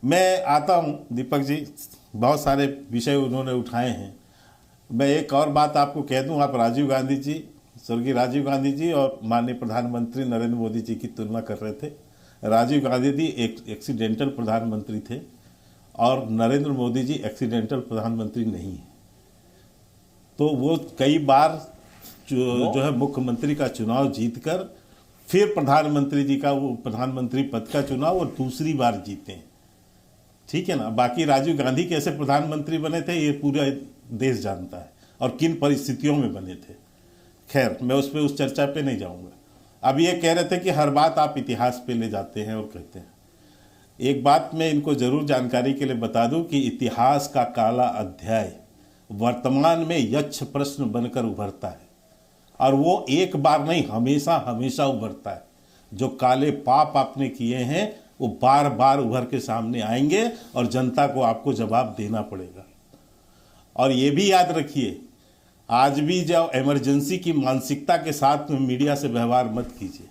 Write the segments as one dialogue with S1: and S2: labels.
S1: मैं आता हूँ दीपक जी, बहुत सारे विषय उन्होंने उठाए हैं। मैं एक और बात आपको कह दूं, आप राजीव गांधी जी, स्वर्गीय राजीव गांधी जी और माननीय प्रधानमंत्री नरेंद्र मोदी जी की तुलना कर रहे थे। राजीव गांधी जी एक एक्सीडेंटल प्रधानमंत्री थे और नरेंद्र मोदी जी एक्सीडेंटल प्रधानमंत्री नहीं है। तो वो कई बार जो है मुख्यमंत्री का चुनाव जीतकर फिर प्रधानमंत्री जी का वो प्रधानमंत्री पद का चुनाव और दूसरी बार जीते हैं, ठीक है ना। बाकी राजीव गांधी कैसे प्रधानमंत्री बने थे ये पूरा देश जानता है और किन परिस्थितियों में बने थे। खैर, मैं उस चर्चा पे नहीं जाऊंगा। अब ये कह रहे थे कि हर बात आप इतिहास पे ले जाते हैं और कहते हैं। एक बात मैं इनको जरूर जानकारी के लिए बता दूं कि इतिहास का काला अध्याय वर्तमान में यक्ष प्रश्न बनकर उभरता है और वो एक बार नहीं, हमेशा हमेशा उभरता है। जो काले पाप आपने किए हैं वो बार बार उभर के सामने आएंगे और जनता को आपको जवाब देना पड़ेगा। और ये भी याद रखिए, आज भी जब इमरजेंसी की मानसिकता के साथ मीडिया से व्यवहार मत कीजिए।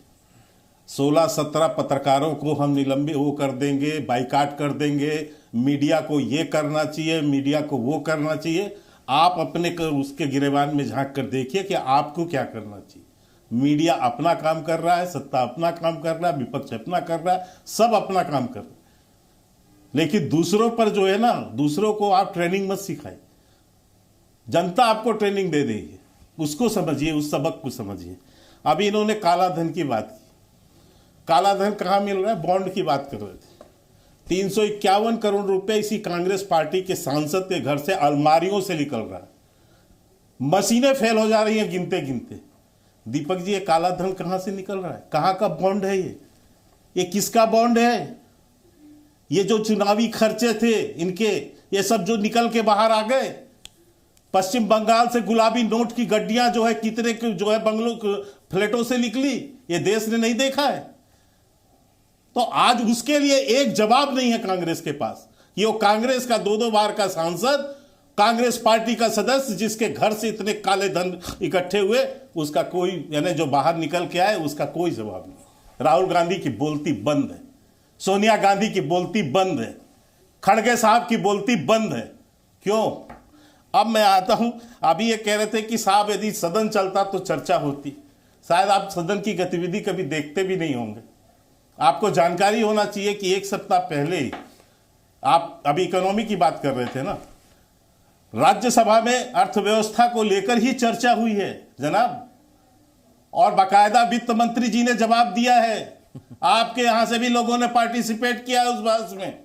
S1: 16-17 पत्रकारों को हम निलंबित वो कर देंगे, बाइकाट कर देंगे, मीडिया को ये करना चाहिए, मीडिया को वो करना चाहिए। आप अपने उसके गिरेबान में झांक कर देखिए कि आपको क्या करना चाहिए। मीडिया अपना काम कर रहा है, सत्ता अपना काम कर रहा है, विपक्ष अपना कर रहा है, सब अपना काम कर रहे हैं। लेकिन दूसरों पर जो है ना, दूसरों को आप ट्रेनिंग मत सिखाइए। जनता आपको ट्रेनिंग दे देगी, उसको समझिए, उस सबक को समझिए। अभी इन्होंने काला धन की बात की। काला धन कहाँ मिल रहा है? बॉन्ड की बात कर रहे थे। 351 करोड़ रुपए इसी कांग्रेस पार्टी के सांसद के घर से अलमारियों से निकल रहा है। मशीनें फेल हो जा रही हैं गिनते गिनते। दीपक जी, ये काला धन कहां से निकल रहा है? कहां का बॉन्ड है ये किसका बॉन्ड है? ये जो चुनावी खर्चे थे इनके, ये सब जो निकल के बाहर आ गए। पश्चिम बंगाल से गुलाबी नोट की गड्डियां जो है कितने जो है बंगलों फ्लैटों से निकली, ये देश ने नहीं देखा है। तो आज उसके लिए एक जवाब नहीं है कांग्रेस के पास। ये वो कांग्रेस का 2-2 बार का सांसद, कांग्रेस पार्टी का सदस्य जिसके घर से इतने काले धन इकट्ठे हुए, उसका कोई, यानी जो बाहर निकल के आए, उसका कोई जवाब नहीं। राहुल गांधी की बोलती बंद है, सोनिया गांधी की बोलती बंद है, खड़गे साहब की बोलती बंद है। क्यों? अब मैं आता हूं। अभी ये कह रहे थे कि साहब यदि सदन चलता तो चर्चा होती। शायद आप सदन की गतिविधि कभी देखते भी नहीं होंगे। आपको जानकारी होना चाहिए कि एक सप्ताह पहले ही, आप अभी इकोनॉमी की बात कर रहे थे ना, राज्यसभा में अर्थव्यवस्था को लेकर ही चर्चा हुई है जनाब, और बाकायदा वित्त मंत्री जी ने जवाब दिया है। आपके यहां से भी लोगों ने पार्टिसिपेट किया है उस बहस में।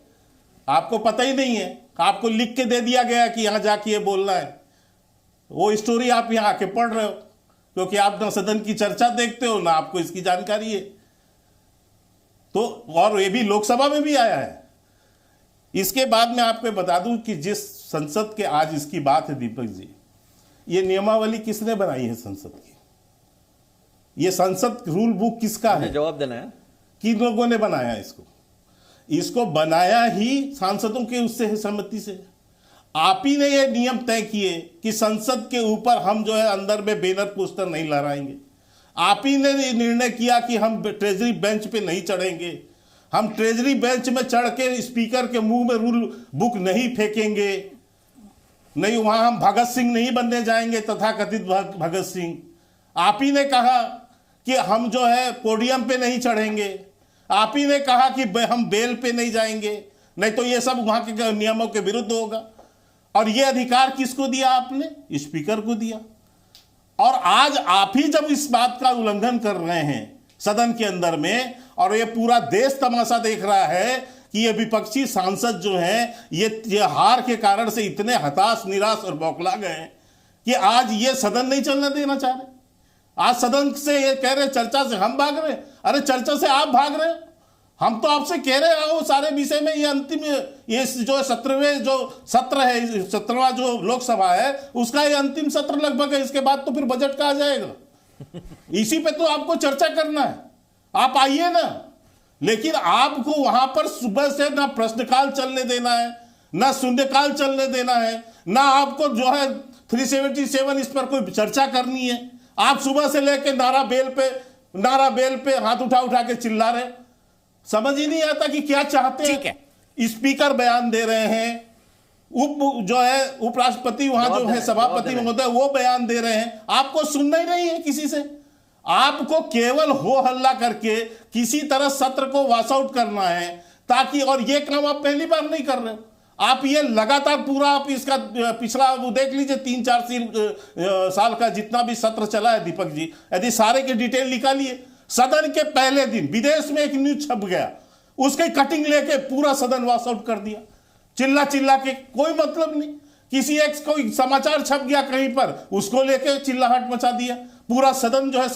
S1: आपको पता ही नहीं है, आपको लिख के दे दिया गया कि यहां जाके ये बोलना है। वो स्टोरी आप यहां आके पढ़ रहे हो, क्योंकि आप ना सदन की चर्चा देखते हो ना आपको इसकी जानकारी है। तो और ये भी लोकसभा में भी आया है। इसके बाद मैं आपको बता दूं कि जिस संसद के आज इसकी बात है दीपक जी, ये नियमावली किसने बनाई है संसद की? ये संसद रूल बुक किसका है?
S2: जवाब देना है।
S1: किन लोगों ने बनाया इसको बनाया ही सांसदों के उससे सहमति से। आप ही ने ये नियम तय किए कि संसद के ऊपर हम जो है अंदर में बैनर पोस्टर नहीं लहराएंगे। आप ही ने निर्णय किया कि हम ट्रेजरी बेंच पे नहीं चढ़ेंगे, हम ट्रेजरी बेंच में चढ़ के स्पीकर के मुंह में रूल बुक नहीं फेंकेंगे, नहीं वहां हम भगत सिंह नहीं बनने जाएंगे, तथाकथित भगत सिंह। आप ही ने कहा कि हम जो है पोडियम पे नहीं चढ़ेंगे, आप ही ने कहा कि हम बेल पे नहीं जाएंगे, नहीं तो ये सब वहां के नियमों के विरुद्ध होगा। और ये अधिकार किसको दिया आपने? स्पीकर को दिया। और आज आप ही जब इस बात का उल्लंघन कर रहे हैं सदन के अंदर में, और ये पूरा देश तमाशा देख रहा है कि ये विपक्षी सांसद जो हैं ये हार के कारण से इतने हताश, निराश और बौखला गए कि आज ये सदन नहीं चलने देना चाह रहे। आज सदन से ये कह रहे चर्चा से हम भाग रहे हैं। अरे चर्चा से आप भाग रहे हो। हम तो आपसे कह रहे हैं वो सारे विषय में ये अंतिम, ये जो 17वें जो सत्र है, 17वां जो लोकसभा है उसका ये अंतिम सत्र लगभग है। इसके बाद तो फिर बजट का आ जाएगा। इसी पे तो आपको चर्चा करना है, आप आइए ना। लेकिन आपको वहां पर सुबह से ना प्रश्नकाल चलने देना है, ना शून्यकाल चलने देना है, ना आपको जो है 377 इस पर कोई चर्चा करनी है। आप सुबह से लेके नारा बेल पे हाथ उठा उठा के चिल्ला रहे, समझ ही नहीं आता कि क्या चाहते हैं।
S3: ठीक है।
S1: स्पीकर बयान दे रहे हैं, उपराष्ट्रपति वहां जो है सभापति महोदय वो बयान दे रहे हैं, आपको सुनना ही नहीं है किसी से। आपको केवल हो हल्ला करके किसी तरह सत्र को वॉश आउट करना है, ताकि, और ये काम आप पहली बार नहीं कर रहे हो, आप ये लगातार पूरा आप इसका पिछला वो देख लीजिए 3-4 साल का जितना भी सत्र चला है दीपक जी, यदि सारे के डिटेल निकालिए, सदन के पहले दिन विदेश में एक न्यूज छप गया, उसकी कटिंग लेके पूरा सदन वॉश आउट कर दिया, चिल्ला चिल्ला के, कोई मतलब नहीं। किसी एक कोई समाचार छप गया कहीं पर, उसको लेके चिल्लाहट मचा दिया, पूरा सदन जो है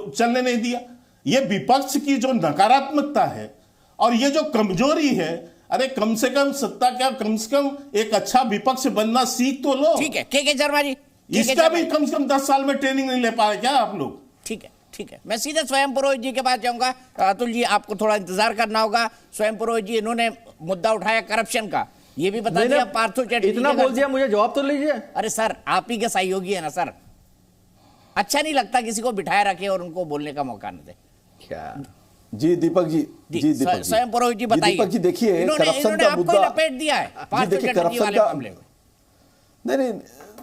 S1: चलने नहीं दिया। ये विपक्ष की जो नकारात्मकता है और ये जो कमजोरी है, अरे कम से कम सत्ता क्या, कम से कम एक अच्छा विपक्ष बनना सीख तो लो।
S2: ठीक है के शर्मा जी,
S1: इसका भी कम से कम 10 साल में ट्रेनिंग नहीं ले पाए क्या आप लोग?
S2: ठीक है ठीक है, मैं सीधे स्वयं पुरोहित जी के पास जाऊंगा। अतुल जी, आपको थोड़ा इंतजार करना होगा। स्वयं पुरोहित जी, इन्होंने मुद्दा उठाया करप्शन का, ये भी बता दिया पार्थो चैटर्जी,
S3: इतना बोल दिया, मुझे जवाब तो लीजिए।
S2: अरे सर, आप ही के सहयोगी है ना सर, अच्छा नहीं लगता किसी को बिठाए रखे और उनको बोलने का मौका न दे।
S3: क्या
S4: जी दीपक जी, जी दीपक जी,
S2: स्वयं पुरोहित जी बताइए।
S4: दीपक जी देखिए, करप्शन का मुद्दा
S2: लपेट दिया है पार्थो
S4: देखिए,
S2: चैटर्जी
S4: करप्शन
S2: वाले
S4: का
S2: मामले में।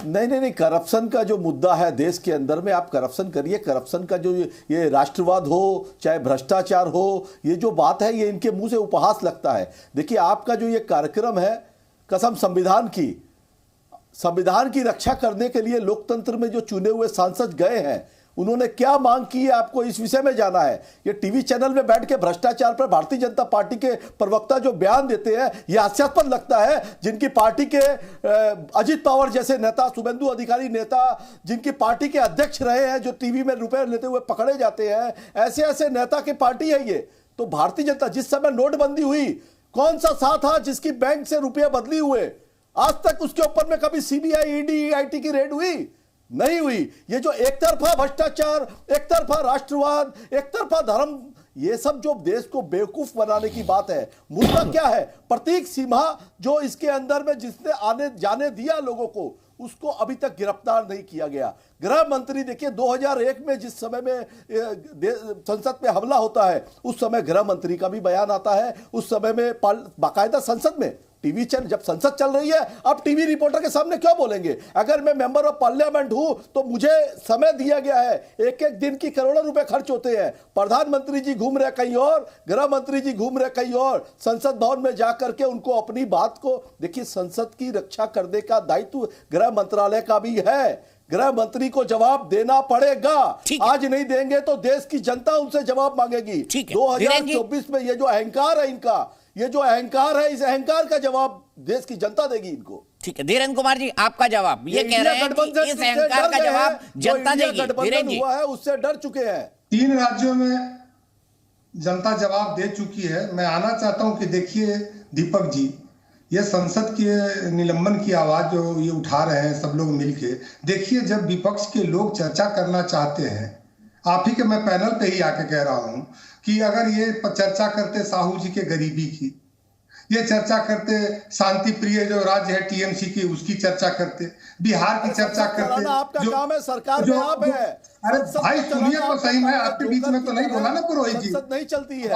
S4: नहीं, करप्शन का जो मुद्दा है देश के अंदर में, आप करप्शन करिए, करप्शन का जो ये राष्ट्रवाद हो चाहे भ्रष्टाचार हो, ये जो बात है ये इनके मुंह से उपहास लगता है। देखिए, आपका जो ये कार्यक्रम है, कसम संविधान की रक्षा करने के लिए लोकतंत्र में जो चुने हुए सांसद गए हैं, उन्होंने क्या मांग की है आपको इस विषय में जाना है। ये टीवी चैनल में बैठ के भ्रष्टाचार पर भारतीय जनता पार्टी के प्रवक्ता जो बयान देते हैं, ये हास्यास्पद लगता है। जिनकी पार्टी के अजित पवार जैसे नेता, शुभेंदु अधिकारी नेता, जिनकी पार्टी के अध्यक्ष रहे हैं, जो टीवी में रुपए लेते हुए पकड़े जाते हैं, ऐसे नेता की पार्टी है ये। तो भारतीय जनता, जिस समय नोटबंदी हुई, कौन सा साथ था जिसकी बैंक से रुपये बदली हुए? आज तक उसके ऊपर में कभी सीबीआई, ईडी, आईटी की रेड हुई? नहीं हुई। ये जो एक तरफा भ्रष्टाचार, एक तरफा राष्ट्रवाद, एक तरफा धर्म, ये सब जो देश को बेवकूफ बनाने की बात है। मुद्दा क्या है? प्रतीक सिन्हा जो इसके अंदर में जिसने आने जाने दिया लोगों को, उसको अभी तक गिरफ्तार नहीं किया गया। गृह मंत्री देखिए, 2001 में जिस समय में संसद पे हमला होता है, उस समय गृह मंत्री का भी बयान आता है। उस समय में बाकायदा संसद में टीवी चैनल, जब संसद चल रही है, आप टीवी रिपोर्टर के सामने क्यों बोलेंगे? अगर मैं मेंबर ऑफ पार्लियामेंट हूं तो मुझे समय दिया गया है, एक एक दिन की करोड़ों रुपए खर्च होते हैं। प्रधानमंत्री जी घूम रहे कहीं और, गृह मंत्री जी घूम रहे कहीं और, संसद भवन में जाकर के उनको अपनी बात को, देखिए, संसद की रक्षा करने का दायित्व गृह मंत्रालय का भी है। गृह मंत्री को जवाब देना पड़ेगा। आज नहीं देंगे तो देश की जनता उनसे जवाब मांगेगी। 2024 में ये जो अहंकार है इनका, ये जो अहंकार है, इस अहंकार का जवाब देश की जनता देगी इनको।
S2: ठीक है, धीरेन्द्र कुमार जी, आपका जवाब ये कह रहे हैं कि इस अहंकार का जवाब जनता देगी।
S4: गठबंधन हुआ है, उससे डर चुके हैं।
S5: 3 राज्यों में जनता जवाब दे चुकी है। मैं आना चाहता हूं कि देखिए दीपक जी, ये संसद के निलंबन की आवाज जो ये उठा रहे हैं सब लोग मिलके, देखिए, जब विपक्ष के लोग चर्चा करना चाहते हैं, आप ही के मैं पैनल पे ही आके कह रहा हूं कि अगर ये चर्चा करते साहू जी के गरीबी की, ये चर्चा करते शांति प्रिय जो राज्य है टीएमसी की, उसकी चर्चा करते, बिहार की चर्चा करते।
S4: आपका काम है, सरकार में आप है।
S5: अरे भाई सुनिए तो सही, मैं आपके बीच में तो नहीं बोला ना पुरोहित जी।
S4: संसद नहीं चलती है।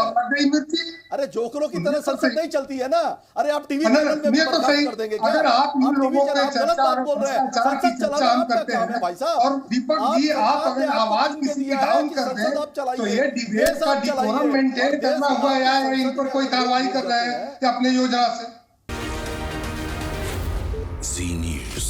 S4: अरे जोकरों की तरह संसद नहीं चलती है ना। अरे आप टीवी
S5: चैनल में तो सही, अगर आप इन लोगों के चर्चा और भ्रष्टाचार की चर्चा हम करते हैं और दीपक जी आप अगर आवाज किसी की डाउन कर दें, तो ये डिबेट का डिकोरम मेंटेन करना हुआ या इन पर कोई कार्रवाई कर रहे हैं अपने योजना से।
S6: जी न्यूज़।